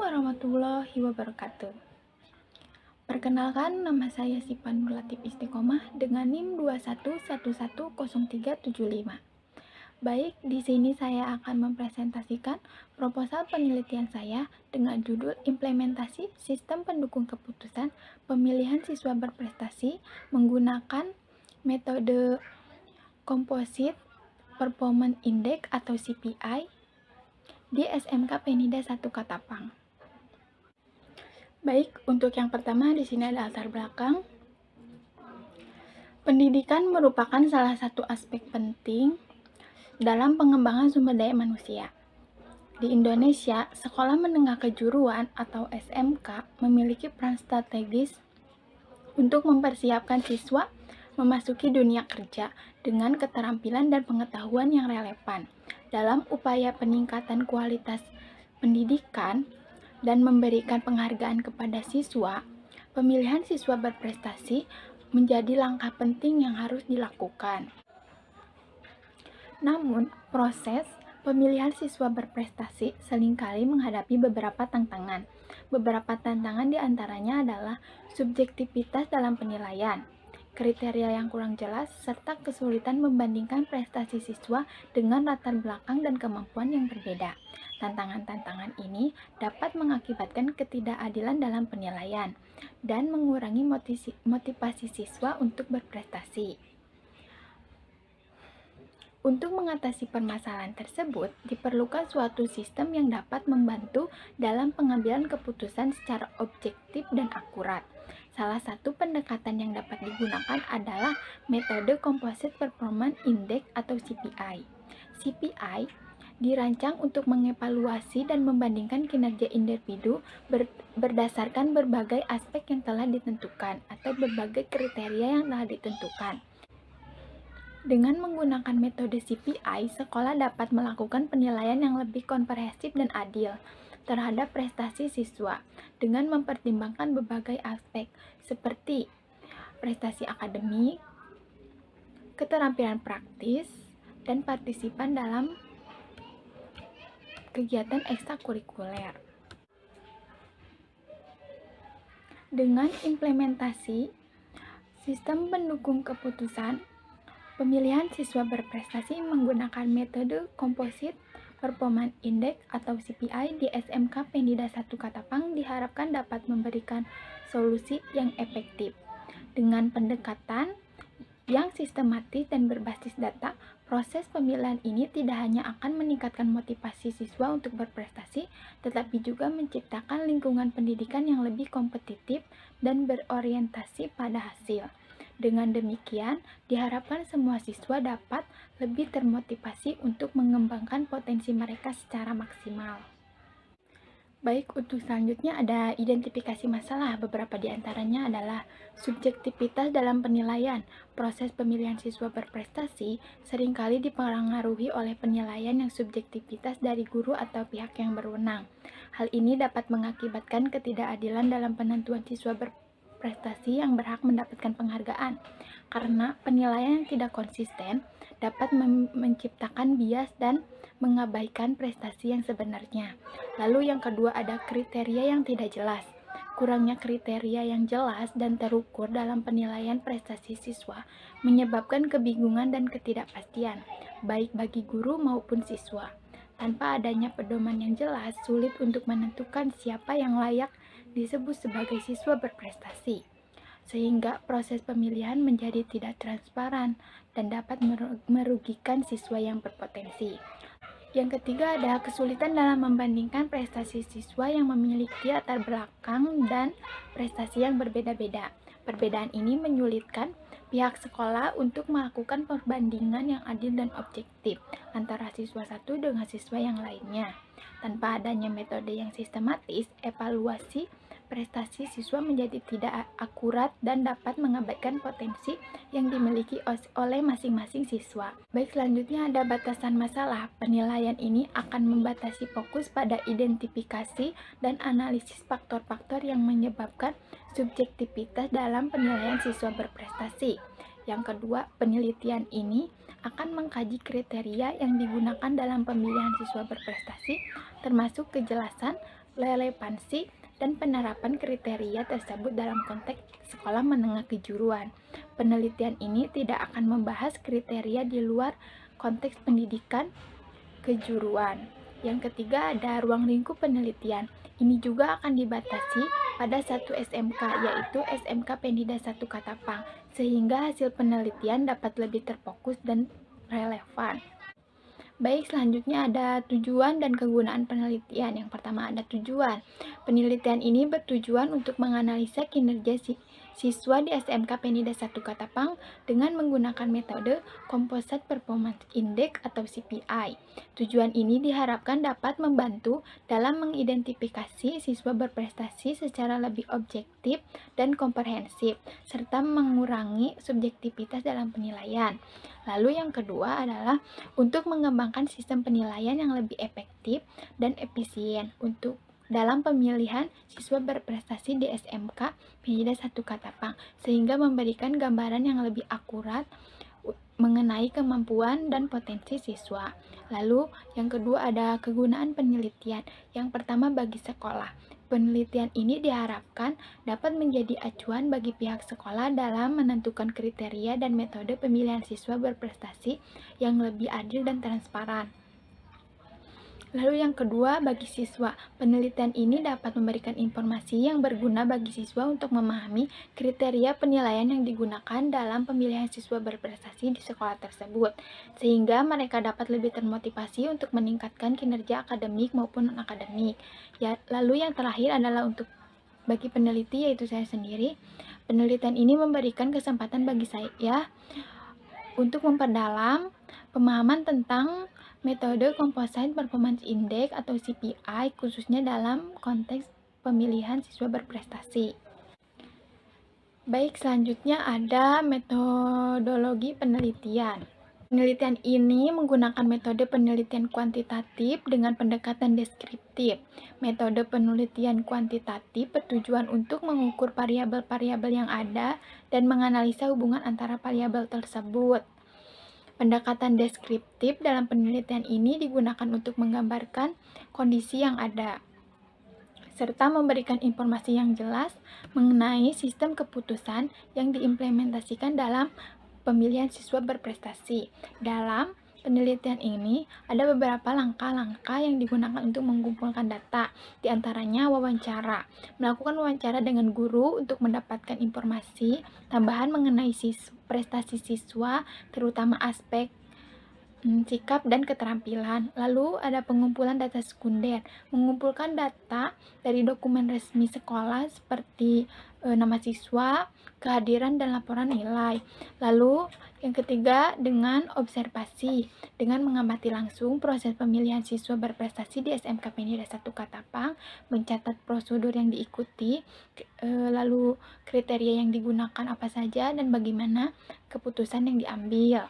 warahmatullahi wabarakatuh. Perkenalkan, nama saya Sipan Nurlatif Istiqomah dengan NIM 21110375. Baik, di sini saya akan mempresentasikan proposal penelitian saya dengan judul Implementasi Sistem Pendukung Keputusan Pemilihan Siswa Berprestasi menggunakan metode Composite Performance Index atau CPI di SMK Penida 1 Katapang. Baik, untuk yang pertama di sini ada latar belakang. Pendidikan merupakan salah satu aspek penting dalam pengembangan sumber daya manusia. Di Indonesia, sekolah menengah kejuruan atau SMK memiliki peran strategis untuk mempersiapkan siswa memasuki dunia kerja dengan keterampilan dan pengetahuan yang relevan. Dalam upaya peningkatan kualitas pendidikan dan memberikan penghargaan kepada siswa, pemilihan siswa berprestasi menjadi langkah penting yang harus dilakukan. Namun, proses pemilihan siswa berprestasi seringkali menghadapi beberapa tantangan. Beberapa tantangan diantaranya adalah subjektivitas dalam penilaian, kriteria yang kurang jelas, serta kesulitan membandingkan prestasi siswa dengan latar belakang dan kemampuan yang berbeda. Tantangan-tantangan ini dapat mengakibatkan ketidakadilan dalam penilaian dan mengurangi motivasi siswa untuk berprestasi. Untuk mengatasi permasalahan tersebut, diperlukan suatu sistem yang dapat membantu dalam pengambilan keputusan secara objektif dan akurat. Salah satu pendekatan yang dapat digunakan adalah metode Composite Performance Index atau CPI. CPI dirancang untuk mengevaluasi dan membandingkan kinerja individu berdasarkan berbagai aspek yang telah ditentukan atau berbagai kriteria yang telah ditentukan. Dengan menggunakan metode CPI, sekolah dapat melakukan penilaian yang lebih komprehensif dan adil terhadap prestasi siswa dengan mempertimbangkan berbagai aspek seperti prestasi akademik, keterampilan praktis, dan partisipan dalam kegiatan ekstrakurikuler. Dengan implementasi sistem pendukung keputusan pemilihan siswa berprestasi menggunakan metode Composite Performance Index atau CPI di SMK Penida 1 Katapang diharapkan dapat memberikan solusi yang efektif. Dengan pendekatan yang sistematis dan berbasis data, proses pemilihan ini tidak hanya akan meningkatkan motivasi siswa untuk berprestasi, tetapi juga menciptakan lingkungan pendidikan yang lebih kompetitif dan berorientasi pada hasil. Dengan demikian, diharapkan semua siswa dapat lebih termotivasi untuk mengembangkan potensi mereka secara maksimal. Baik, untuk selanjutnya ada identifikasi masalah. Beberapa di antaranya adalah subjektivitas dalam penilaian. Proses pemilihan siswa berprestasi seringkali dipengaruhi oleh penilaian yang subjektivitas dari guru atau pihak yang berwenang. Hal ini dapat mengakibatkan ketidakadilan dalam penentuan siswa berprestasi yang berhak mendapatkan penghargaan, karena penilaian yang tidak konsisten dapat menciptakan bias dan mengabaikan prestasi yang sebenarnya. Lalu yang kedua ada kriteria yang tidak jelas. Kurangnya kriteria yang jelas dan terukur dalam penilaian prestasi siswa menyebabkan kebingungan dan ketidakpastian, baik bagi guru maupun siswa. Tanpa adanya pedoman yang jelas, sulit untuk menentukan siapa yang layak disebut sebagai siswa berprestasi, sehingga proses pemilihan menjadi tidak transparan dan dapat merugikan siswa yang berpotensi. Yang ketiga ada kesulitan dalam membandingkan prestasi siswa yang memiliki latar belakang dan prestasi yang berbeda-beda. Perbedaan ini menyulitkan pihak sekolah untuk melakukan perbandingan yang adil dan objektif antara siswa satu dengan siswa yang lainnya. Tanpa adanya metode yang sistematis, evaluasi prestasi siswa menjadi tidak akurat dan dapat mengabaikan potensi yang dimiliki oleh masing-masing siswa. Baik, selanjutnya ada batasan masalah. Penilaian ini akan membatasi fokus pada identifikasi dan analisis faktor-faktor yang menyebabkan subjektivitas dalam penilaian siswa berprestasi. Yang kedua, penelitian ini akan mengkaji kriteria yang digunakan dalam pemilihan siswa berprestasi, termasuk kejelasan relevansi dan penerapan kriteria tersebut dalam konteks sekolah menengah kejuruan. Penelitian ini tidak akan membahas kriteria di luar konteks pendidikan kejuruan. Yang ketiga ada ruang lingkup penelitian. Ini juga akan dibatasi pada satu SMK, yaitu SMK Pendida 1 Katapang, sehingga hasil penelitian dapat lebih terfokus dan relevan. Baik, selanjutnya ada tujuan dan kegunaan penelitian. Yang pertama ada tujuan. Penelitian ini bertujuan untuk menganalisa kinerja siswa di SMK Pendida 1 Katapang dengan menggunakan metode Composite Performance Index atau CPI. Tujuan ini diharapkan dapat membantu dalam mengidentifikasi siswa berprestasi secara lebih objektif dan komprehensif, serta mengurangi subjektivitas dalam penilaian. Lalu yang kedua adalah untuk mengembangkan sistem penilaian yang lebih efektif dan efisien untuk dalam pemilihan siswa berprestasi di SMK Pendida 1 Katapang, sehingga memberikan gambaran yang lebih akurat mengenai kemampuan dan potensi siswa. Lalu yang kedua ada kegunaan penelitian. Yang pertama bagi sekolah. Penelitian ini diharapkan dapat menjadi acuan bagi pihak sekolah dalam menentukan kriteria dan metode pemilihan siswa berprestasi yang lebih adil dan transparan. Lalu yang kedua, bagi siswa, penelitian ini dapat memberikan informasi yang berguna bagi siswa untuk memahami kriteria penilaian yang digunakan dalam pemilihan siswa berprestasi di sekolah tersebut, sehingga mereka dapat lebih termotivasi untuk meningkatkan kinerja akademik maupun non-akademik. Ya, lalu yang terakhir adalah untuk bagi peneliti, yaitu saya sendiri. Penelitian ini memberikan kesempatan bagi saya untuk memperdalam pemahaman tentang metode Composite Performance Index atau CPI, khususnya dalam konteks pemilihan siswa berprestasi. Baik, selanjutnya ada metodologi penelitian. Penelitian ini menggunakan metode penelitian kuantitatif dengan pendekatan deskriptif. Metode penelitian kuantitatif bertujuan untuk mengukur variabel-variabel yang ada dan menganalisa hubungan antara variabel tersebut. Pendekatan deskriptif dalam penelitian ini digunakan untuk menggambarkan kondisi yang ada, serta memberikan informasi yang jelas mengenai sistem keputusan yang diimplementasikan dalam pemilihan siswa berprestasi. Dalam penelitian ini ada beberapa langkah-langkah yang digunakan untuk mengumpulkan data, diantaranya wawancara. Melakukan wawancara dengan guru untuk mendapatkan informasi tambahan mengenai prestasi siswa, terutama aspek sikap dan keterampilan. Lalu ada pengumpulan data sekunder, mengumpulkan data dari dokumen resmi sekolah seperti nama siswa, kehadiran dan laporan nilai. Lalu yang ketiga dengan observasi, dengan mengamati langsung proses pemilihan siswa berprestasi di SMK Pendida 1 Katapang, mencatat prosedur yang diikuti, lalu kriteria yang digunakan apa saja dan bagaimana keputusan yang diambil.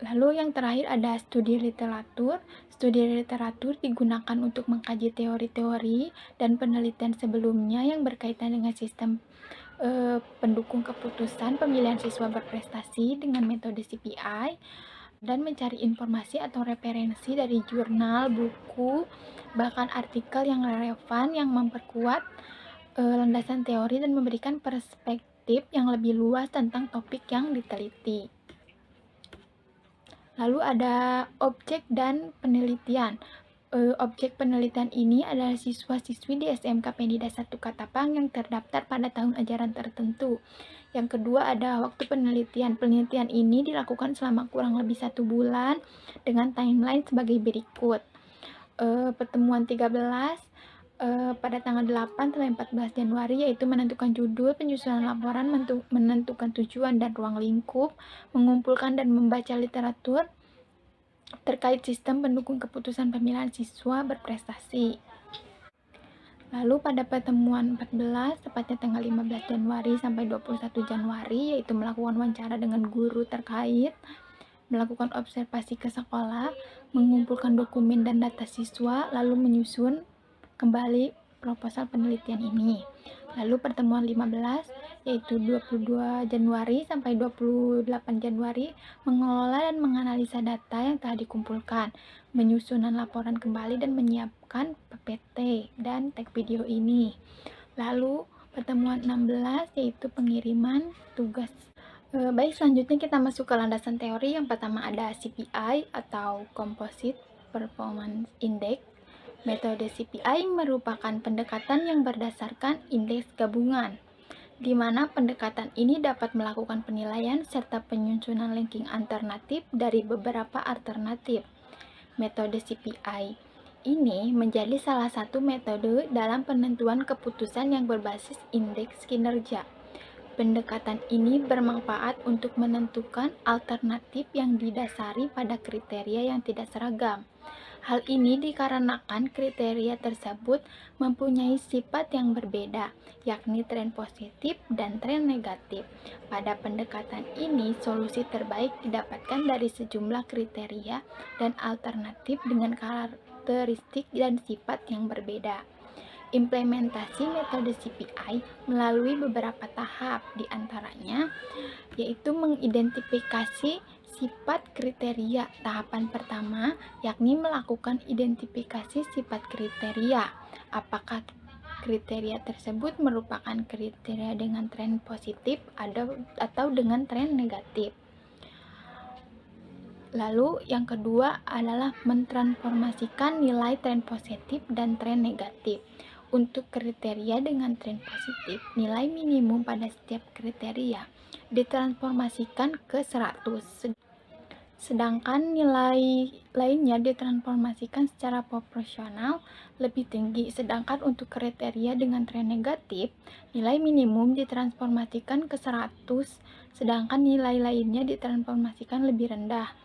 Lalu yang terakhir ada studi literatur. Studi literatur digunakan untuk mengkaji teori-teori dan penelitian sebelumnya yang berkaitan dengan sistem pendukung keputusan pemilihan siswa berprestasi dengan metode CPI, dan mencari informasi atau referensi dari jurnal, buku, bahkan artikel yang relevan yang memperkuat landasan teori dan memberikan perspektif yang lebih luas tentang topik yang diteliti. Lalu ada objek dan penelitian. Objek penelitian ini adalah siswa-siswi di SMK Pendida 1 Katapang yang terdaftar pada tahun ajaran tertentu. Yang kedua ada waktu penelitian. Penelitian ini dilakukan selama kurang lebih 1 bulan dengan timeline sebagai berikut. Pertemuan 13 pada tanggal 8 sampai 14 Januari, yaitu menentukan judul, penyusunan laporan, menentukan tujuan dan ruang lingkup, mengumpulkan dan membaca literatur terkait sistem pendukung keputusan pemilihan siswa berprestasi. Lalu pada pertemuan 14, tepatnya tanggal 15 Januari sampai 21 Januari, yaitu melakukan wawancara dengan guru terkait, melakukan observasi ke sekolah, mengumpulkan dokumen dan data siswa, lalu menyusun kembali proposal penelitian ini. Lalu pertemuan 15 yaitu 22 Januari sampai 28 Januari, mengelola dan menganalisa data yang telah dikumpulkan, menyusunan laporan kembali dan menyiapkan PPT dan tag video ini. Lalu pertemuan 16 yaitu pengiriman tugas. Baik, selanjutnya kita masuk ke landasan teori. Yang pertama ada CPI atau Composite Performance Index. Metode CPI merupakan pendekatan yang berdasarkan indeks gabungan, di mana pendekatan ini dapat melakukan penilaian serta penyusunan ranking alternatif dari beberapa alternatif. Metode CPI ini menjadi salah satu metode dalam penentuan keputusan yang berbasis indeks kinerja. Pendekatan ini bermanfaat untuk menentukan alternatif yang didasari pada kriteria yang tidak seragam. Hal ini dikarenakan kriteria tersebut mempunyai sifat yang berbeda, yakni tren positif dan tren negatif. Pada pendekatan ini, solusi terbaik didapatkan dari sejumlah kriteria dan alternatif dengan karakteristik dan sifat yang berbeda. Implementasi metode CPI melalui beberapa tahap, diantaranya yaitu mengidentifikasi sifat kriteria. Tahapan pertama yakni melakukan identifikasi sifat kriteria. Apakah kriteria tersebut merupakan kriteria dengan tren positif atau dengan tren negatif. Lalu yang kedua adalah mentransformasikan nilai tren positif dan tren negatif. Untuk kriteria dengan tren positif, nilai minimum pada setiap kriteria ditransformasikan ke 100, sedangkan nilai lainnya ditransformasikan secara proporsional lebih tinggi. Sedangkan untuk kriteria dengan tren negatif, nilai minimum ditransformasikan ke 100, sedangkan nilai lainnya ditransformasikan lebih rendah.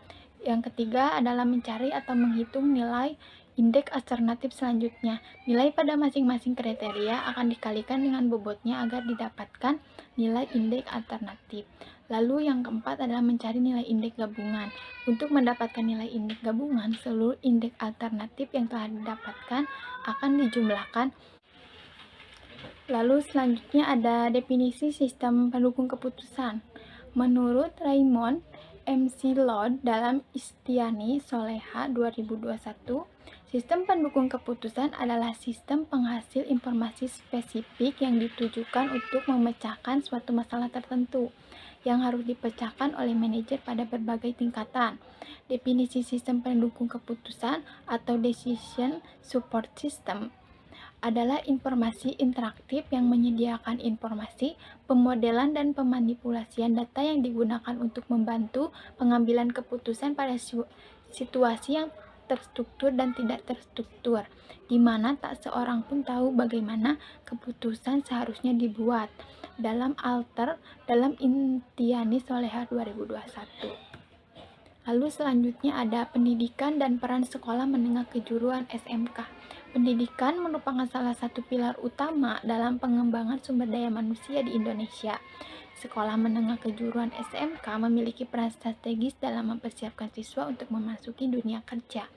Yang ketiga adalah mencari atau menghitung nilai indeks alternatif selanjutnya. Nilai pada masing-masing kriteria akan dikalikan dengan bobotnya agar didapatkan nilai indeks alternatif. Lalu yang keempat adalah mencari nilai indeks gabungan. Untuk mendapatkan nilai indeks gabungan, seluruh indeks alternatif yang telah didapatkan akan dijumlahkan. Lalu selanjutnya ada definisi sistem pendukung keputusan. Menurut Raymond McLeod dalam Istiani Soleha 2021, sistem pendukung keputusan adalah sistem penghasil informasi spesifik yang ditujukan untuk memecahkan suatu masalah tertentu yang harus dipecahkan oleh manajer pada berbagai tingkatan. Definisi sistem pendukung keputusan atau decision support system adalah informasi interaktif yang menyediakan informasi, pemodelan, dan pemanipulasian data yang digunakan untuk membantu pengambilan keputusan pada situasi yang terstruktur dan tidak terstruktur, di mana tak seorang pun tahu bagaimana keputusan seharusnya dibuat. Dalam Intiani Soleha 2021. Lalu selanjutnya ada pendidikan dan peran sekolah menengah kejuruan SMK. Pendidikan merupakan salah satu pilar utama dalam pengembangan sumber daya manusia di Indonesia. Sekolah menengah kejuruan SMK memiliki peran strategis dalam mempersiapkan siswa untuk memasuki dunia kerja.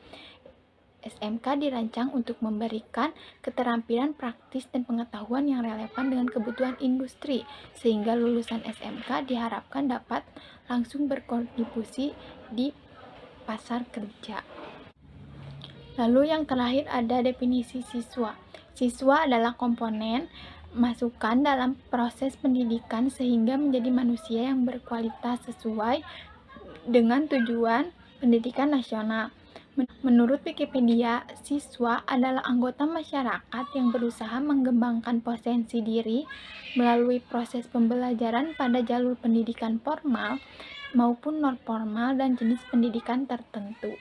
SMK dirancang untuk memberikan keterampilan praktis dan pengetahuan yang relevan dengan kebutuhan industri, sehingga lulusan SMK diharapkan dapat langsung berkontribusi di pasar kerja. Lalu yang terakhir ada definisi siswa. Siswa adalah komponen masukan dalam proses pendidikan sehingga menjadi manusia yang berkualitas sesuai dengan tujuan pendidikan nasional. Menurut Wikipedia, siswa adalah anggota masyarakat yang berusaha mengembangkan potensi diri melalui proses pembelajaran pada jalur pendidikan formal maupun non-formal dan jenis pendidikan tertentu.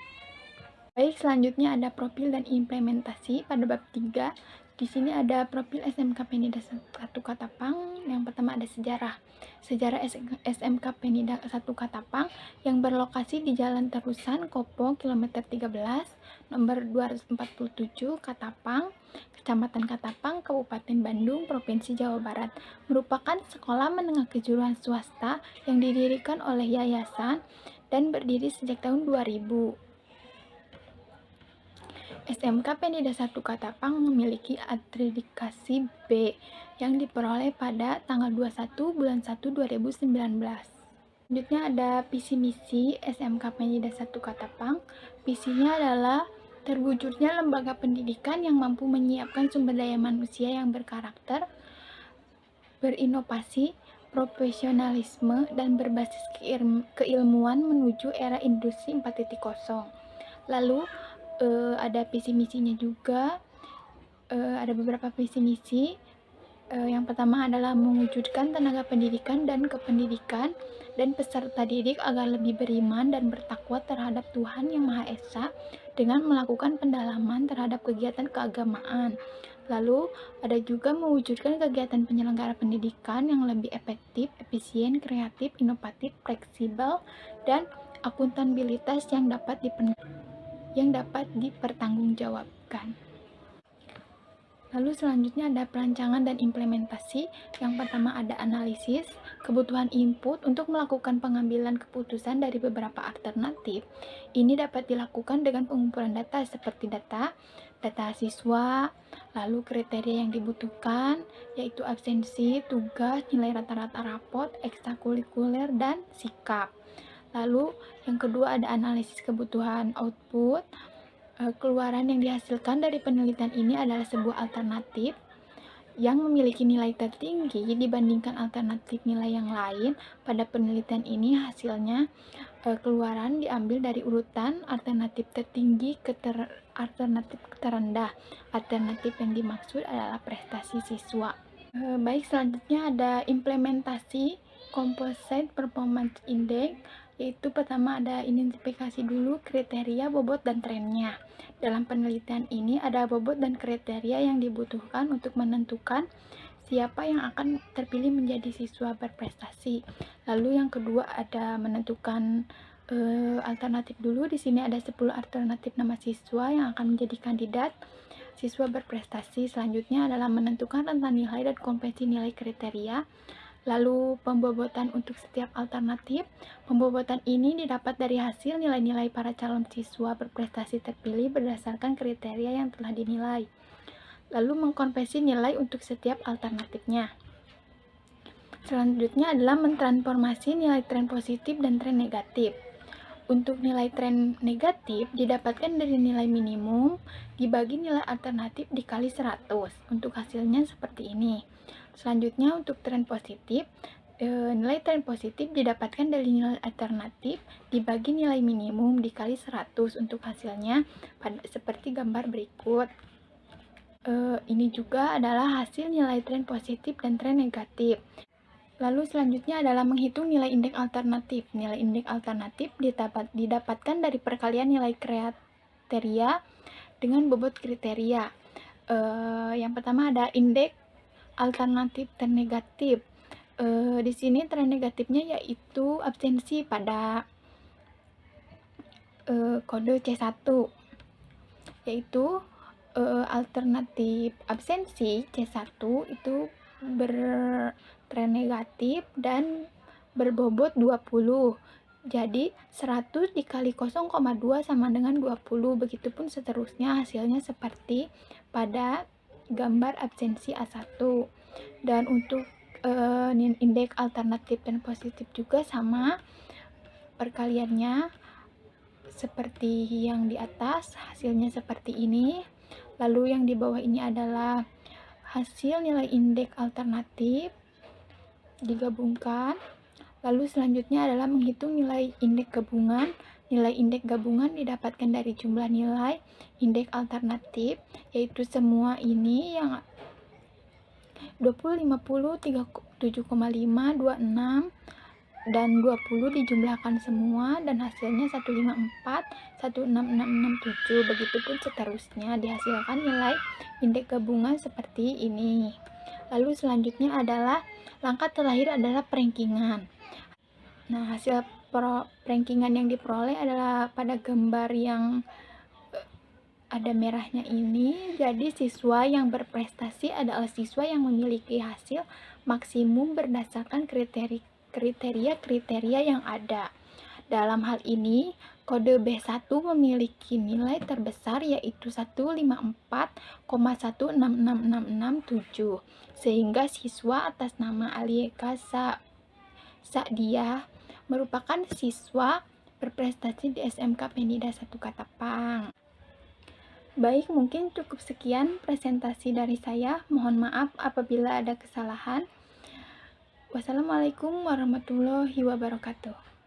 Baik, selanjutnya ada profil dan implementasi pada bab 3. Di sini ada profil SMK Penida 1 Katapang. Yang pertama ada sejarah. Sejarah SMK Penida 1 Katapang yang berlokasi di Jalan Terusan Kopo kilometer 13, nomor 247 Katapang, Kecamatan Katapang, Kabupaten Bandung, Provinsi Jawa Barat, merupakan sekolah menengah kejuruan swasta yang didirikan oleh yayasan dan berdiri sejak tahun 2000. SMK Penida 1 Katapang memiliki akreditasi B yang diperoleh pada tanggal 21 bulan 1 2019. Selanjutnya ada visi misi SMK Penida 1 Katapang. Visinya adalah terwujudnya lembaga pendidikan yang mampu menyiapkan sumber daya manusia yang berkarakter, berinovasi, profesionalisme, dan berbasis keilmuan menuju era industri 4.0. Lalu ada visi misinya juga, ada beberapa visi misi. Yang pertama adalah mewujudkan tenaga pendidikan dan kependidikan dan peserta didik agar lebih beriman dan bertakwa terhadap Tuhan Yang Maha Esa dengan melakukan pendalaman terhadap kegiatan keagamaan. Lalu ada juga mewujudkan kegiatan penyelenggara pendidikan yang lebih efektif, efisien, kreatif, inovatif, fleksibel, dan akuntabilitas yang dapat dipertanggungjawabkan. Lalu selanjutnya ada perancangan dan implementasi. Yang pertama ada analisis, kebutuhan input untuk melakukan pengambilan keputusan dari beberapa alternatif. Ini dapat dilakukan dengan pengumpulan data seperti data siswa, lalu kriteria yang dibutuhkan, yaitu absensi, tugas, nilai rata-rata rapot, ekstrakurikuler, dan sikap. Lalu yang kedua ada analisis kebutuhan output. Keluaran yang dihasilkan dari penelitian ini adalah sebuah alternatif yang memiliki nilai tertinggi dibandingkan alternatif nilai yang lain. Pada penelitian ini hasilnya keluaran diambil dari urutan alternatif tertinggi ke alternatif terendah. Alternatif yang dimaksud adalah prestasi siswa. Baik, selanjutnya ada implementasi Composite Performance Index, yaitu pertama ada identifikasi dulu kriteria, bobot, dan trennya. Dalam penelitian ini ada bobot dan kriteria yang dibutuhkan untuk menentukan siapa yang akan terpilih menjadi siswa berprestasi. Lalu yang kedua ada menentukan alternatif dulu. Di sini ada 10 alternatif nama siswa yang akan menjadi kandidat siswa berprestasi. Selanjutnya adalah menentukan rentang nilai dan kompetensi nilai kriteria. Lalu pembobotan untuk setiap alternatif. Pembobotan ini didapat dari hasil nilai-nilai para calon siswa berprestasi terpilih berdasarkan kriteria yang telah dinilai. Lalu mengkonversi nilai untuk setiap alternatifnya. Selanjutnya adalah mentransformasi nilai tren positif dan tren negatif. Untuk nilai tren negatif didapatkan dari nilai minimum dibagi nilai alternatif dikali 100. Untuk hasilnya seperti ini. Selanjutnya untuk tren positif, nilai tren positif didapatkan dari nilai alternatif dibagi nilai minimum dikali 100. Untuk hasilnya seperti gambar berikut. Ini juga adalah hasil nilai tren positif dan tren negatif. Lalu selanjutnya adalah menghitung nilai indeks alternatif. Nilai indeks alternatif didapatkan dari perkalian nilai kriteria dengan bobot kriteria. Yang pertama ada indeks alternatif tren negatif. Di sini tren negatifnya yaitu absensi pada kode C1, yaitu alternatif absensi C1 itu bertren negatif dan berbobot 20. Jadi 100 dikali 0,2 sama dengan 20. Begitupun seterusnya, hasilnya seperti pada gambar absensi A1. Dan untuk indeks alternatif dan positif juga sama perkaliannya seperti yang di atas, hasilnya seperti ini. Lalu yang di bawah ini adalah hasil nilai indeks alternatif digabungkan. Lalu selanjutnya adalah menghitung nilai indeks gabungan. Nilai indeks gabungan didapatkan dari jumlah nilai indeks alternatif, yaitu semua ini yang 20, 50, 7,5, 26, dan 20 dijumlahkan semua dan hasilnya 154, 16667. Begitupun seterusnya dihasilkan nilai indeks gabungan seperti ini. Lalu selanjutnya adalah langkah terakhir adalah perankingan. Nah, hasil perankingan yang diperoleh adalah pada gambar yang ada merahnya ini. Jadi siswa yang berprestasi adalah siswa yang memiliki hasil maksimum berdasarkan kriteria yang ada. Dalam hal ini, kode B1 memiliki nilai terbesar yaitu 154,166667, sehingga siswa atas nama Alieka Sa'diah merupakan siswa berprestasi di SMK Penida 1 Katapang. Baik, mungkin cukup sekian presentasi dari saya. Mohon maaf apabila ada kesalahan. Wassalamualaikum warahmatullahi wabarakatuh.